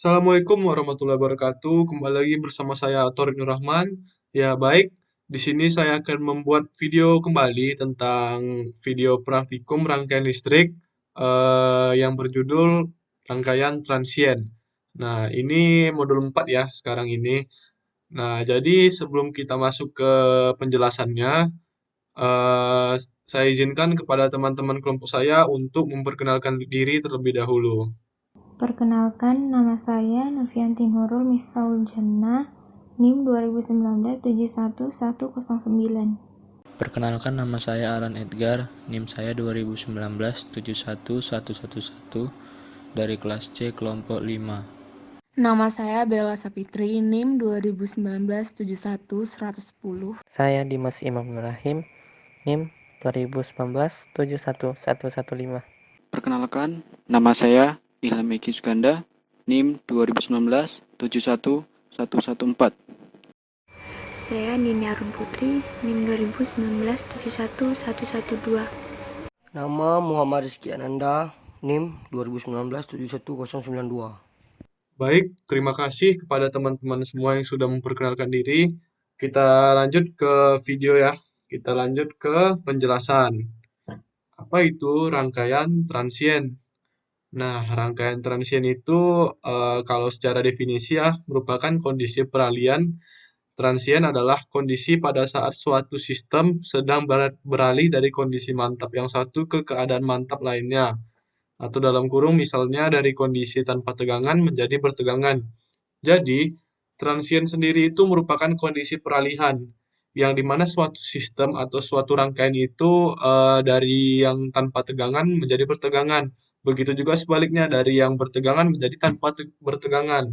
Assalamualaikum warahmatullahi wabarakatuh. Kembali lagi bersama saya Torik Nur Rahman. Ya, baik. Di sini saya akan membuat video kembali tentang video praktikum rangkaian listrik yang berjudul rangkaian transien. Nah, ini modul 4 ya sekarang ini. Nah, jadi sebelum kita masuk ke penjelasannya, eh, saya izinkan kepada teman-teman kelompok saya untuk memperkenalkan diri terlebih dahulu. Perkenalkan, nama saya Novianti Nurul Miftahul Jannah, NIM 2019 71109. Perkenalkan nama saya Alan Edgar, NIM saya 2019 71111 dari kelas C kelompok 5. Nama saya Bella Sapitri, NIM 2019 71110. Saya Dimas Imam Nurrahim, NIM 2019 71115. Perkenalkan, nama saya Ilham Eki Suganda, NIM 2019 71114. Saya Nini Arun Putri, NIM 2019 71112. Nama Muhammad Rizky Ananda, NIM 2019 71092. Baik, terima kasih kepada teman-teman semua yang sudah memperkenalkan diri. Kita lanjut ke video ya. Kita lanjut ke penjelasan. Apa itu rangkaian transien? Nah, rangkaian transien itu kalau secara definisi ya merupakan kondisi peralihan. Transien adalah kondisi pada saat suatu sistem sedang beralih dari kondisi mantap yang satu ke keadaan mantap lainnya. Atau dalam kurung misalnya dari kondisi tanpa tegangan menjadi bertegangan. Jadi, transien sendiri itu merupakan kondisi peralihan yang dimana suatu sistem atau suatu rangkaian itu dari yang tanpa tegangan menjadi bertegangan. Begitu juga sebaliknya dari yang bertegangan menjadi tanpa bertegangan.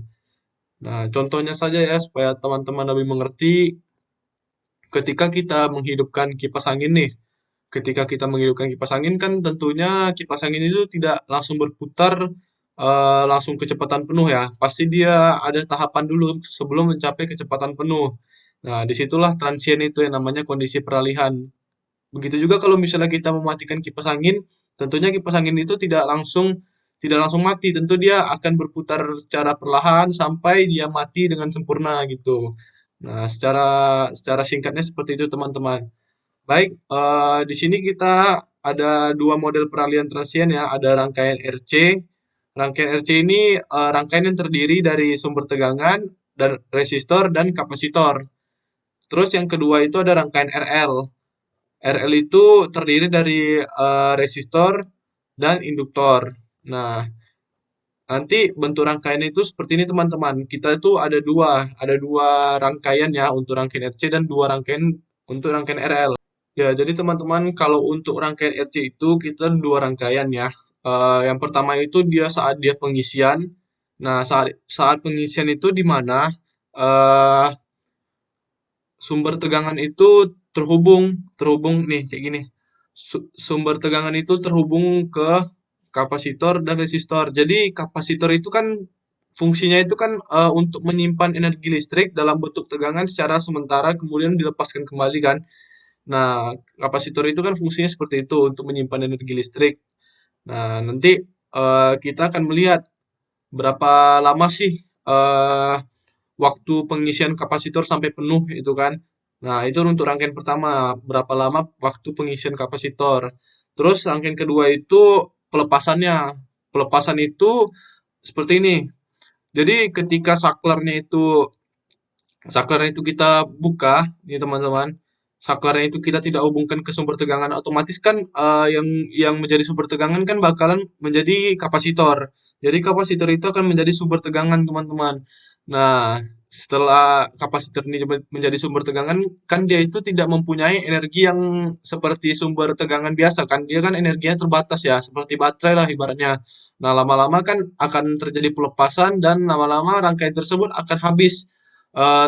Nah, contohnya saja ya supaya teman-teman lebih mengerti ketika kita menghidupkan kipas angin nih. Ketika kita menghidupkan kipas angin kan tentunya kipas angin itu tidak langsung berputar langsung kecepatan penuh ya. Pasti dia ada tahapan dulu sebelum mencapai kecepatan penuh. Nah, disitulah transien itu yang namanya kondisi peralihan. Begitu juga kalau misalnya kita mematikan kipas angin, tentunya kipas angin itu tidak langsung mati. Tentu dia akan berputar secara perlahan sampai dia mati dengan sempurna gitu. Nah, secara secara singkatnya seperti itu teman-teman. Baik, di sini kita ada dua model peralihan transien ya, ada rangkaian RC. Rangkaian RC ini rangkaian yang terdiri dari sumber tegangan dan resistor dan kapasitor. Terus yang kedua itu ada rangkaian RL. RL itu terdiri dari resistor dan induktor. Nah, nanti bentuk rangkaian itu seperti ini teman-teman. Kita itu ada dua rangkaian ya untuk rangkaian RC dan dua rangkaian untuk rangkaian RL. Ya, jadi teman-teman kalau untuk rangkaian RC itu kita ada dua rangkaian ya. Yang pertama itu dia saat dia pengisian. Nah, saat pengisian itu di mana eh, sumber tegangan itu terhubung terhubung nih kayak gini. Sumber tegangan itu terhubung ke kapasitor dan resistor. Jadi kapasitor itu kan fungsinya itu kan untuk menyimpan energi listrik dalam bentuk tegangan secara sementara kemudian dilepaskan kembali kan. Nah, kapasitor itu kan fungsinya seperti itu untuk menyimpan energi listrik. Nah, nanti kita akan melihat berapa lama sih waktu pengisian kapasitor sampai penuh itu kan. Nah, itu untuk rangkaian pertama, berapa lama waktu pengisian kapasitor. Terus rangkaian kedua itu pelepasannya. Pelepasan itu seperti ini. Jadi ketika saklarnya itu kita buka, nih teman-teman. Saklarnya itu kita tidak hubungkan ke sumber tegangan, otomatis kan yang menjadi sumber tegangan kan bakalan menjadi kapasitor. Jadi kapasitor itu akan menjadi sumber tegangan, teman-teman. Nah, setelah kapasitor ini menjadi sumber tegangan, kan dia itu tidak mempunyai energi yang seperti sumber tegangan biasa kan. Dia kan energinya terbatas ya, seperti baterai lah ibaratnya. Nah, lama-lama kan akan terjadi pelepasan dan lama-lama rangkaian tersebut akan habis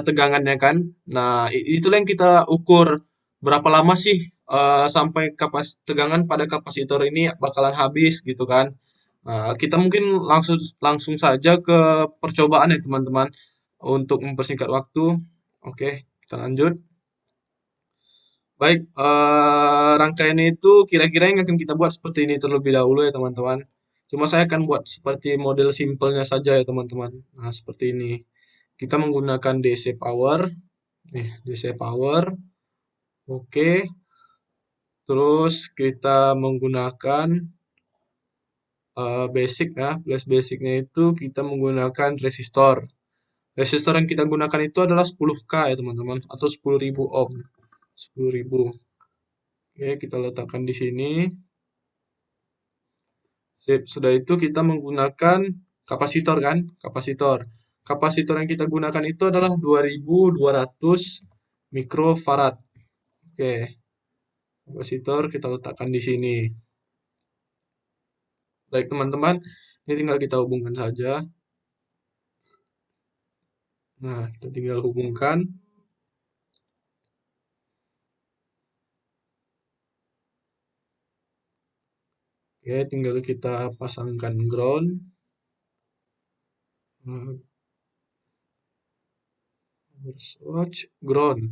tegangannya kan. Nah, itulah yang kita ukur berapa lama sih sampai tegangan pada kapasitor ini bakalan habis gitu kan. Nah, kita mungkin langsung langsung saja ke percobaan ya teman-teman untuk mempersingkat waktu. Oke, kita lanjut. Baik, rangkaiannya itu kira-kira yang akan kita buat seperti ini terlebih dahulu ya teman-teman. Cuma saya akan buat seperti model simpelnya saja ya teman-teman. Nah, seperti ini. Kita menggunakan DC power. Nih, DC power. Oke. Terus kita menggunakan basic ya. Flash basicnya itu kita menggunakan resistor. Resistor yang kita gunakan itu adalah 10K ya teman-teman, atau 10.000 ohm. 10.000. Oke, kita letakkan di sini. Sip, sudah itu kita menggunakan kapasitor kan? Kapasitor. Kapasitor yang kita gunakan itu adalah 2200 mikrofarad. Oke. Kapasitor kita letakkan di sini. Baik teman-teman, ini tinggal kita hubungkan saja. Nah, kita tinggal hubungkan. Oke, tinggal kita pasangkan ground. Ground.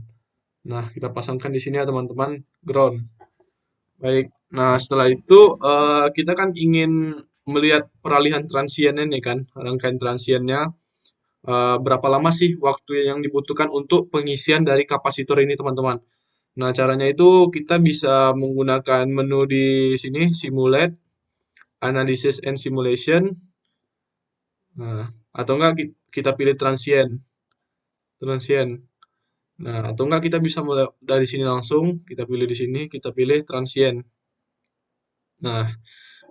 Nah, kita pasangkan di sini ya teman-teman, ground. Baik. Nah, setelah itu kita kan ingin melihat peralihan transiennya nih kan, rangkaian transiennya. Berapa lama sih waktu yang dibutuhkan untuk pengisian dari kapasitor ini teman-teman. Nah, caranya itu kita bisa menggunakan menu di sini, Simulate, Analysis and Simulation. Nah, atau enggak kita pilih transient. Nah, atau enggak kita bisa mulai dari sini langsung, kita pilih di sini, kita pilih transient. Nah,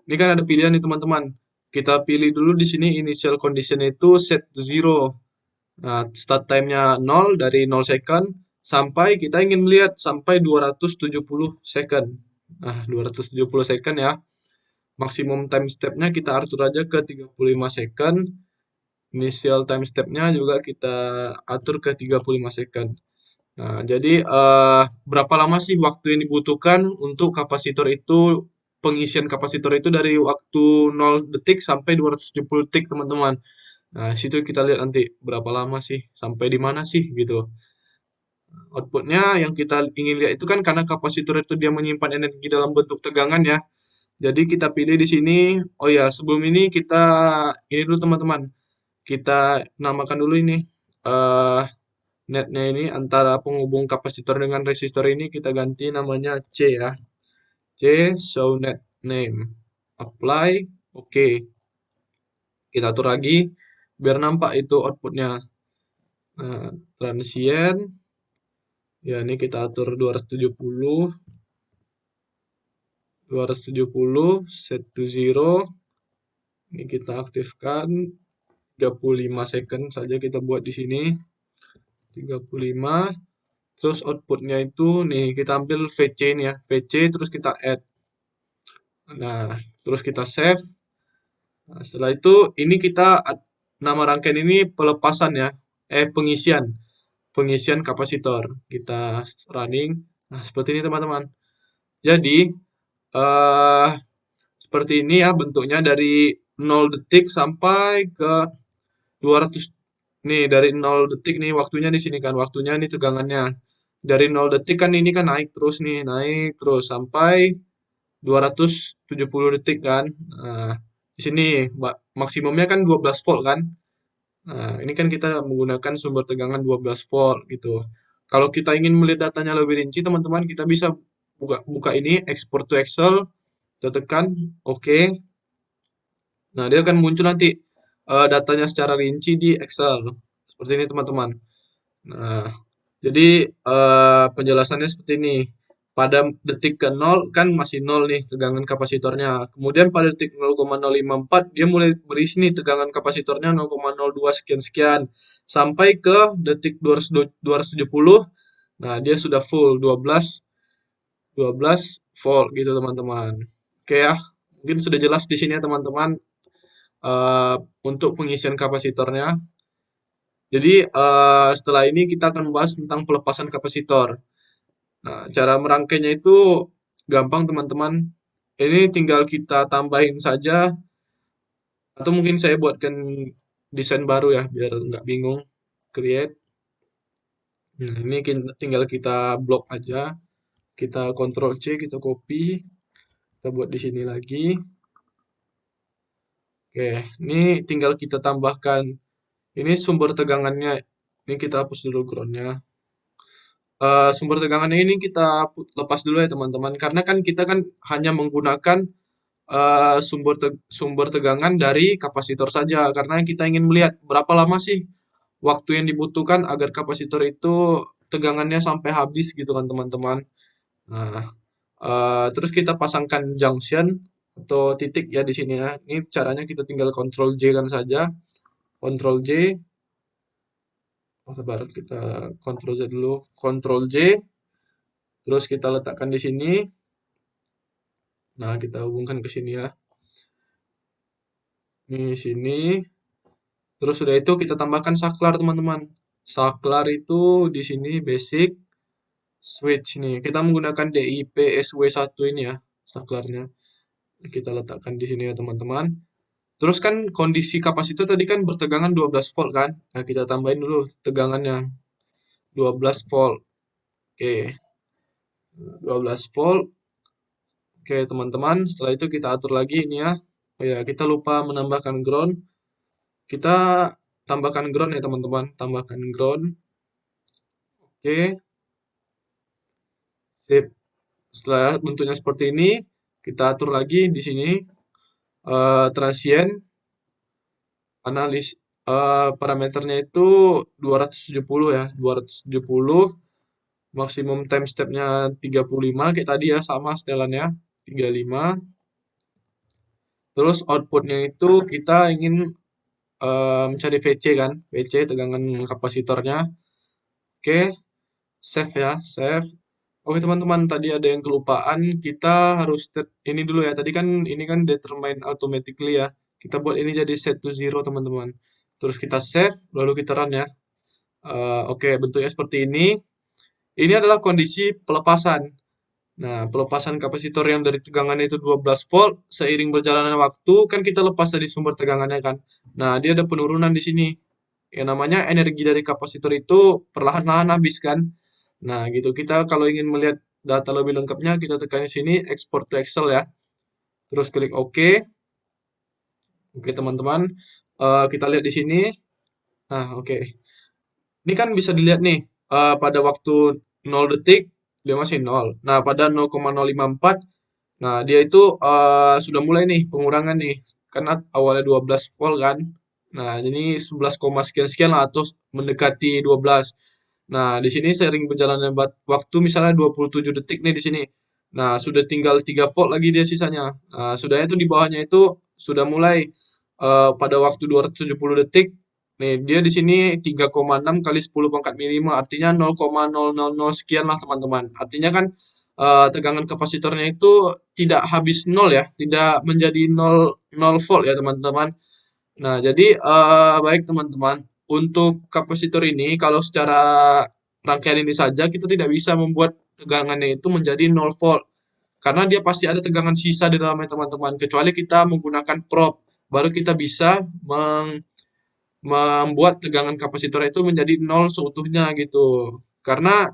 ini kan ada pilihan nih teman-teman. Kita pilih dulu di sini initial condition itu set to 0. Nah, start time-nya 0 dari 0 second sampai kita ingin melihat sampai 270 second. Nah, 270 second ya. Maksimum time step-nya kita atur aja ke 35 second. Initial time step-nya juga kita atur ke 35 second. Nah, jadi berapa lama sih waktu yang dibutuhkan untuk kapasitor itu, pengisian kapasitor itu dari waktu 0 detik sampai 270 detik, teman-teman. Nah, situ kita lihat nanti berapa lama sih, sampai di mana sih gitu. Outputnya yang kita ingin lihat itu kan karena kapasitor itu dia menyimpan energi dalam bentuk tegangan ya. Jadi kita pilih di sini. Oh ya, sebelum ini kita ini dulu teman-teman. Kita namakan dulu ini netnya ini antara penghubung kapasitor dengan resistor ini kita ganti namanya C ya. C show net name. Apply. Oke. Kita atur lagi biar nampak itu outputnya. Nah, transient. Ya, ini kita atur 270 set to 0. Ini kita aktifkan 35 second saja kita buat di sini. 35. Terus outputnya itu nih kita ambil VC ini ya. VC terus kita add. Nah, terus kita save. Nah, setelah itu ini kita nama rangkaian ini pelepasan ya. Pengisian kapasitor. Kita running. Nah, seperti ini teman-teman. Jadi seperti ini ya bentuknya dari 0 detik sampai ke 200. Nih dari 0 detik nih waktunya di sini kan, waktunya nih tegangannya. Dari 0 detik kan ini kan naik terus sampai 270 detik kan. Nah, di sini maksimumnya kan 12 volt kan. Nah, ini kan kita menggunakan sumber tegangan 12 volt gitu. Kalau kita ingin melihat datanya lebih rinci teman-teman, kita bisa buka ini export to Excel, kita tekan oke. Nah, dia akan muncul nanti datanya secara rinci di Excel. Seperti ini teman-teman. Nah, jadi penjelasannya seperti ini. Pada detik ke 0 kan masih 0 nih tegangan kapasitornya. Kemudian pada detik 0,054 dia mulai berisi nih tegangan kapasitornya 0,02 sekian-sekian. Sampai ke detik 270. Nah, dia sudah full 12 volt gitu teman-teman. Oke ya. Mungkin sudah jelas di sini ya teman-teman untuk pengisian kapasitornya. Jadi setelah ini kita akan membahas tentang pelepasan kapasitor. Nah, cara merangkainya itu gampang teman-teman. Ini tinggal kita tambahin saja. Atau mungkin saya buatkan desain baru ya, biar nggak bingung. Create. Nah, ini tinggal kita blok aja. Kita Ctrl C, kita copy. Kita buat di sini lagi. Oke, ini tinggal kita tambahkan. Ini sumber tegangannya. Ini kita hapus dulu groundnya. Sumber tegangannya ini kita lepas dulu ya teman-teman, karena kan kita kan hanya menggunakan sumber tegangan dari kapasitor saja, karena kita ingin melihat berapa lama sih waktu yang dibutuhkan agar kapasitor itu tegangannya sampai habis gitu kan teman-teman. Nah, terus kita pasangkan junction atau titik ya di sini ya. Ini caranya kita tinggal Ctrl J kan saja. Ctrl J. Oh, sabar, kita Ctrl Z dulu. Ctrl J. Terus kita letakkan di sini. Nah, kita hubungkan ke sini ya. Ini sini. Terus sudah itu kita tambahkan saklar teman-teman. Saklar itu di sini basic switch nih. Kita menggunakan DIP SW1 ini ya, saklarnya. Kita letakkan di sini ya teman-teman. Terus kan kondisi kapasitor tadi kan bertegangan 12 volt kan. Nah, kita tambahin dulu tegangannya. 12 volt. Oke. 12 volt. Oke, teman-teman. Setelah itu kita atur lagi ini ya. Oh ya, kita lupa menambahkan ground. Kita tambahkan ground ya teman-teman. Tambahkan ground. Oke. Sip. Setelah bentuknya seperti ini, kita atur lagi di sini transient analis parameternya itu 270 ya, 270. Maksimum time step-nya 35 kayak tadi ya, sama setelannya 35. Terus outputnya itu kita ingin mencari VC kan, VC tegangan kapasitornya. Oke, save ya, save. Oke teman-teman, tadi ada yang kelupaan, kita harus ini dulu ya. Tadi kan ini kan determine automatically ya. Kita buat ini jadi set to zero teman-teman. Terus kita save, lalu kita run ya. Oke, bentuknya seperti ini. Ini adalah kondisi pelepasan. Nah, pelepasan kapasitor yang dari tegangannya itu 12 volt, seiring berjalannya waktu, kan kita lepas dari sumber tegangannya kan. Nah, dia ada penurunan di sini. Yang namanya energi dari kapasitor itu perlahan-lahan habis kan. Nah, gitu. Kita kalau ingin melihat data lebih lengkapnya, kita tekan di sini, export to Excel ya. Terus klik OK. Oke, teman-teman. Kita lihat di sini. Nah, oke. Ini kan bisa dilihat nih, pada waktu 0 detik, dia masih 0. Nah, pada 0,054, nah dia itu sudah mulai nih pengurangan nih. Kan awalnya 12 volt kan. Nah, ini 11, sekian-sekian lah atau mendekati 12. Nah, di sini sering berjalannya waktu misalnya 27 detik nih di sini. Nah, sudah tinggal 3 volt lagi dia sisanya. Nah, sudahnya itu di bawahnya itu sudah mulai pada waktu 270 detik. Nih, dia di sini 3,6 kali 10 pangkat 5, artinya 0,000 sekian lah teman-teman. Artinya kan tegangan kapasitornya itu tidak habis 0 ya, tidak menjadi 0 volt ya teman-teman. Nah, jadi baik teman-teman, untuk kapasitor ini kalau secara rangkaian ini saja kita tidak bisa membuat tegangannya itu menjadi 0 volt. Karena dia pasti ada tegangan sisa di dalamnya teman-teman, kecuali kita menggunakan probe, baru kita bisa membuat tegangan kapasitor itu menjadi 0 seutuhnya gitu. Karena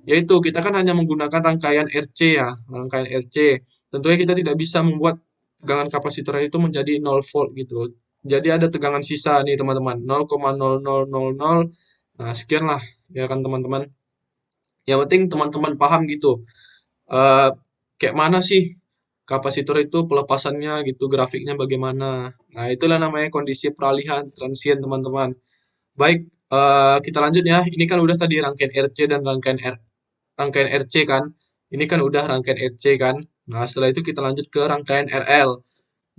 yaitu kita kan hanya menggunakan rangkaian RC ya, rangkaian RC. Tentunya kita tidak bisa membuat tegangan kapasitor itu menjadi 0 volt gitu. Jadi ada tegangan sisa nih teman-teman, 0,0000. Nah, sekian lah ya kan teman-teman. Yang penting teman-teman paham gitu. Eh kayak mana sih kapasitor itu pelepasannya gitu, grafiknya bagaimana. Nah, itulah namanya kondisi peralihan transient teman-teman. Baik, kita lanjut ya. Ini kan udah tadi rangkaian RC dan rangkaian RC kan. Ini kan udah rangkaian RC kan. Nah, setelah itu kita lanjut ke rangkaian RL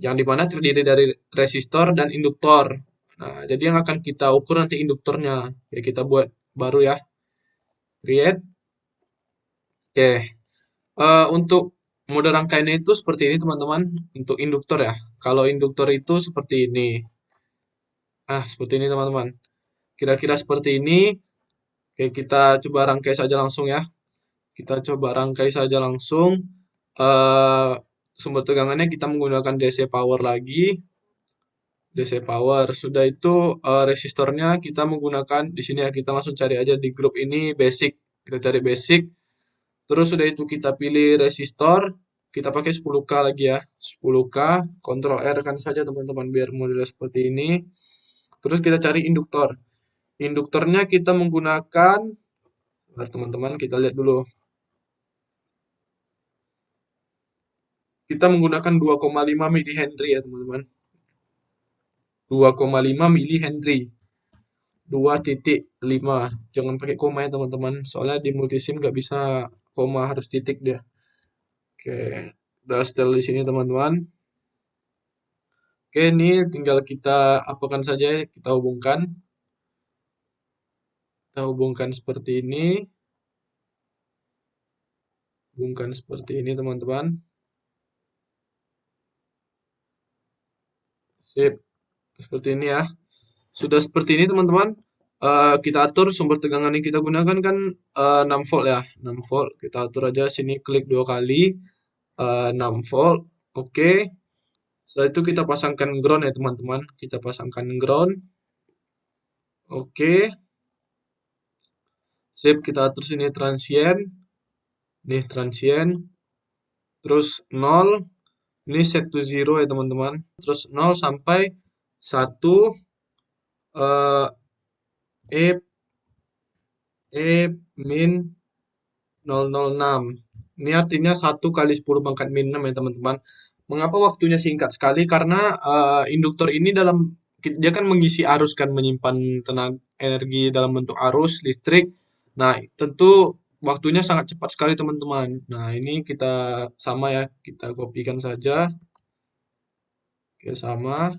yang dimana terdiri dari resistor dan induktor. Nah, jadi yang akan kita ukur nanti induktornya. Ya, kita buat baru ya. Create. Oke. Untuk mode rangkaiannya itu seperti ini teman-teman. Untuk induktor ya. Kalau induktor itu seperti ini. Nah, seperti ini teman-teman. Kira-kira seperti ini. Oke, kita coba rangkai saja langsung ya. Kita coba rangkai saja langsung. Sumber tegangannya kita menggunakan DC power lagi. DC power. Sudah itu resistornya kita menggunakan di sini ya. Kita langsung cari aja di grup ini basic. Kita cari basic. Terus sudah itu kita pilih resistor. kita pakai 10K lagi ya. 10K, Ctrl R kan saja teman-teman biar modelnya seperti ini. Terus kita cari induktor. Induktornya kita menggunakan, teman-teman kita lihat dulu. Kita menggunakan 2,5 mili Henry ya teman-teman. 2,5 mili Henry. 2,5. Jangan pakai koma ya teman-teman. Soalnya di multisim nggak bisa koma, harus titik dia. Oke, udah setel di sini teman-teman. Oke, ini tinggal kita apakan saja, kita hubungkan. Kita hubungkan seperti ini. Hubungkan seperti ini teman-teman. Sip. Seperti ini ya. Sudah seperti ini teman-teman. Kita atur sumber tegangan yang kita gunakan kan 6 volt ya. 6 volt. Kita atur aja sini, klik 2 kali. 6 volt. Oke. Setelah itu kita pasangkan ground ya teman-teman. Kita pasangkan ground. Oke. Sip, kita atur sini transient. Nih transient. Terus 0. Ini set to 0 ya teman-teman. Terus 0 sampai 1 min 006. Ini artinya 1 kali 10 pangkat min 6 ya teman-teman. Mengapa waktunya singkat sekali? Karena induktor ini dia kan mengisi arus kan, menyimpan tenaga energi dalam bentuk arus listrik. Nah, tentu waktunya sangat cepat sekali teman-teman. Nah, ini kita sama ya, kita kopikan saja. Oke, sama.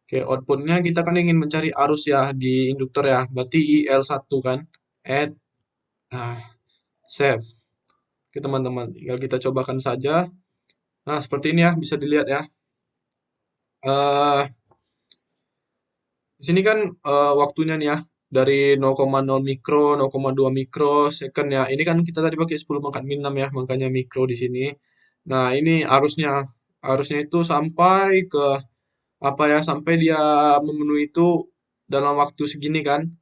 Oke, outputnya kita kan ingin mencari arus ya di induktor ya. Berarti IL1 kan. Add. Nah, save. Oke teman-teman, tinggal kita cobakan saja. Nah, seperti ini ya, bisa dilihat ya. Di sini kan waktunya nih ya, dari 0,0 mikro, 0,2 mikro second ya. Ini kan kita tadi pakai 10 pangkat min 6 ya, makanya mikro di sini. Nah, ini arusnya. Arusnya itu sampai ke apa ya, sampai dia memenuhi itu dalam waktu segini kan.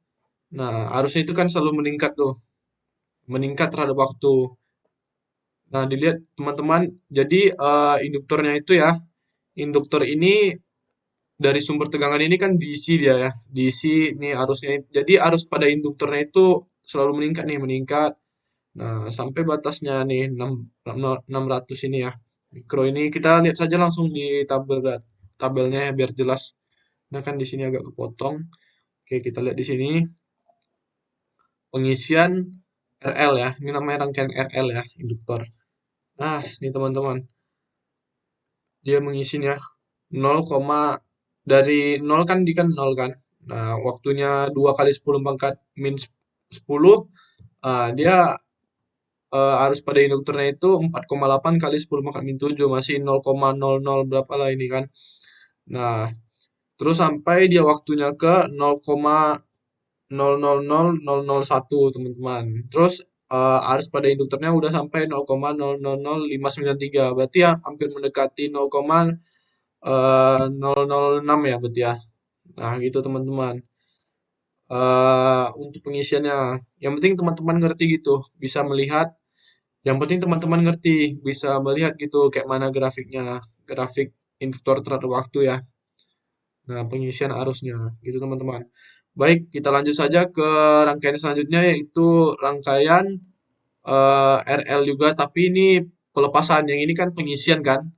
Nah, arusnya itu kan selalu meningkat tuh. Meningkat terhadap waktu. Nah, dilihat teman-teman, jadi induktornya itu ya, induktor ini dari sumber tegangan ini kan DC dia ya, DC nih arusnya. Jadi arus pada induktornya itu selalu meningkat nih, meningkat. Nah, sampai batasnya nih 600 ini ya. Mikro ini kita lihat saja langsung di tabelnya ya, biar jelas. Nah, kan di sini agak kepotong. Oke, kita lihat di sini pengisian RL ya. Ini namanya rangkaian RL ya, induktor. Nah, ini teman-teman. Dia mengisinya 0, dari 0 kan di kan 0 kan. Nah, waktunya 2 kali 10 pangkat min 10, dia arus pada induktornya itu 4,8 kali 10 pangkat min 7, masih 0,00 berapa lah ini kan. Nah, terus sampai dia waktunya ke 0,000001 teman-teman. Terus arus pada induktornya udah sampai 0,000593, berarti ya hampir mendekati 0,006 ya berarti ya. Nah, gitu teman-teman. Untuk pengisiannya, yang penting teman-teman ngerti gitu, bisa melihat. Yang penting teman-teman ngerti, bisa melihat gitu kayak mana grafiknya, grafik induktor terhadap waktu ya. Nah, pengisian arusnya, gitu teman-teman. Baik, kita lanjut saja ke rangkaian selanjutnya, yaitu rangkaian RL juga, tapi ini pelepasan. Yang ini kan pengisian kan,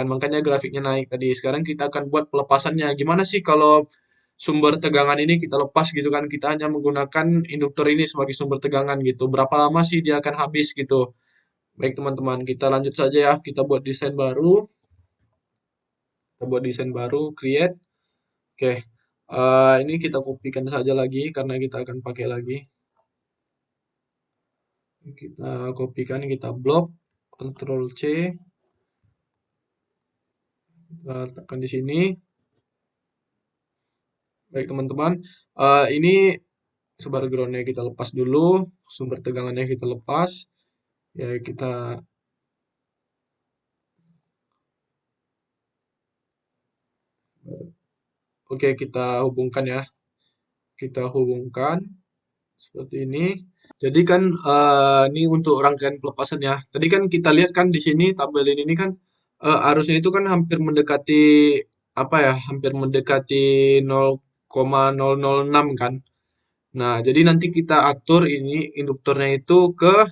makanya grafiknya naik tadi. Sekarang kita akan buat pelepasannya. Gimana sih kalau sumber tegangan ini kita lepas gitu kan, kita hanya menggunakan induktor ini sebagai sumber tegangan gitu. Berapa lama sih dia akan habis gitu. Baik teman-teman, kita lanjut saja ya. Kita buat desain baru. Create. Oke, ini kita kopikan saja lagi karena kita akan pakai lagi. Kita kopikan, kita blok, Ctrl C. Kita tekan di sini. Baik teman-teman, ini sebar groundnya kita lepas dulu, sumber tegangannya kita lepas. Ya kita Oke, kita hubungkan ya. Kita hubungkan seperti ini. Jadi kan ini untuk rangkaian pelepasan ya. Tadi kan kita lihat kan di sini tabel ini kan arusnya itu kan hampir mendekati apa ya? Hampir mendekati 0,006 kan. Nah, jadi nanti kita atur ini induktornya itu ke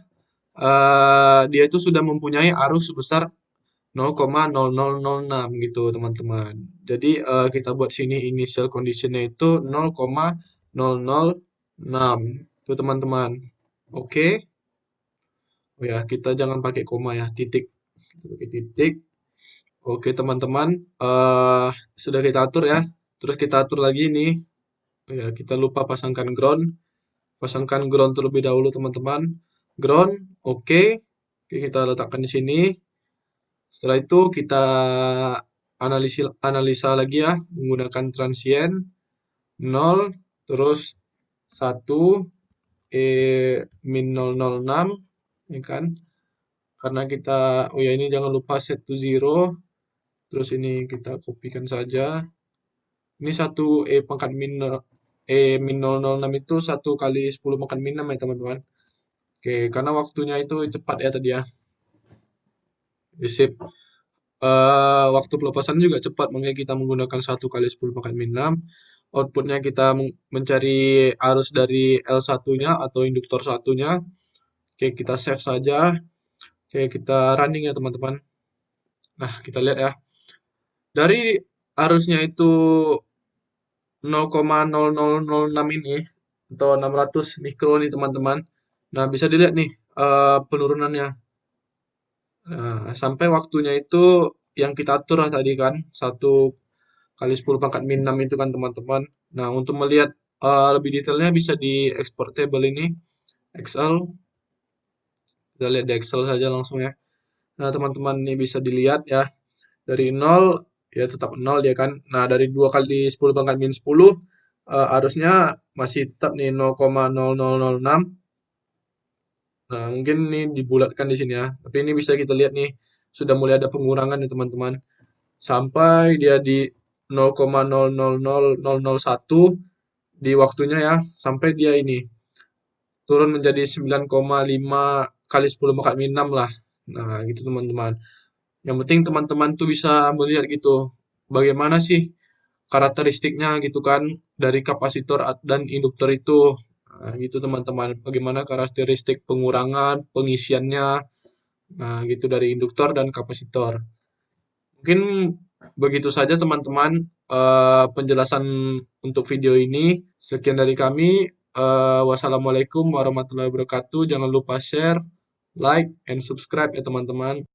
dia itu sudah mempunyai arus sebesar 0,0006 gitu teman-teman. Jadi kita buat sini initial conditionnya itu 0,006 itu teman-teman. Oke. Oh ya, kita jangan pakai koma ya, titik. Kita pakai titik. Oke teman-teman, sudah kita atur ya. Terus kita atur lagi nih. Oh ya, kita lupa pasangkan ground. Pasangkan ground terlebih dahulu teman-teman. Ground, oke. Oke, kita letakkan di sini. Setelah itu kita analisa lagi ya menggunakan transient 0 terus 1 min 006 ya kan. Karena kita oh ya ini jangan lupa set to 0. Terus ini kita kopikan saja. Ini 1 pangkat min min 006 itu 1 kali 10 pangkat min 6 ya teman-teman. Oke, karena waktunya itu cepat ya tadi ya. Sip. Waktu pelepasan juga cepat, makanya kita menggunakan 1 kali 10 pangkat min 6. Outputnya kita mencari arus dari L1-nya atau induktor satunya. Oke, kita save saja. Oke, kita running ya teman-teman. Nah, kita lihat ya. Dari arusnya itu 0,0006 ini atau 600 mikro nih teman-teman. Nah, bisa dilihat nih penurunannya. Nah, sampai waktunya itu yang kita atur lah tadi kan 1 kali 10 pangkat min 6 itu kan teman-teman. Nah, untuk melihat lebih detailnya bisa di export table ini Excel. Kita lihat di Excel saja langsung ya. Nah, teman-teman ini bisa dilihat ya. Dari 0 ya tetap 0 dia kan. Nah, dari 2 kali 10 pangkat min 10 arusnya masih tetap nih 0,0006. Nah, mungkin ini dibulatkan di sini ya. Tapi ini bisa kita lihat nih sudah mulai ada pengurangan nih teman-teman. Sampai dia di 0,000001 di waktunya ya. Sampai dia ini turun menjadi 9,5 kali 10 pangkat min 6 lah. Nah, gitu teman-teman. Yang penting teman-teman tuh bisa melihat gitu. Bagaimana sih karakteristiknya gitu kan dari kapasitor dan induktor itu. Nah, gitu teman-teman. Bagaimana karakteristik pengurangan, pengisiannya, nah gitu dari induktor dan kapasitor. Mungkin begitu saja teman-teman penjelasan untuk video ini. Sekian dari kami. Wassalamualaikum warahmatullahi wabarakatuh. Jangan lupa share, like, and subscribe ya teman-teman.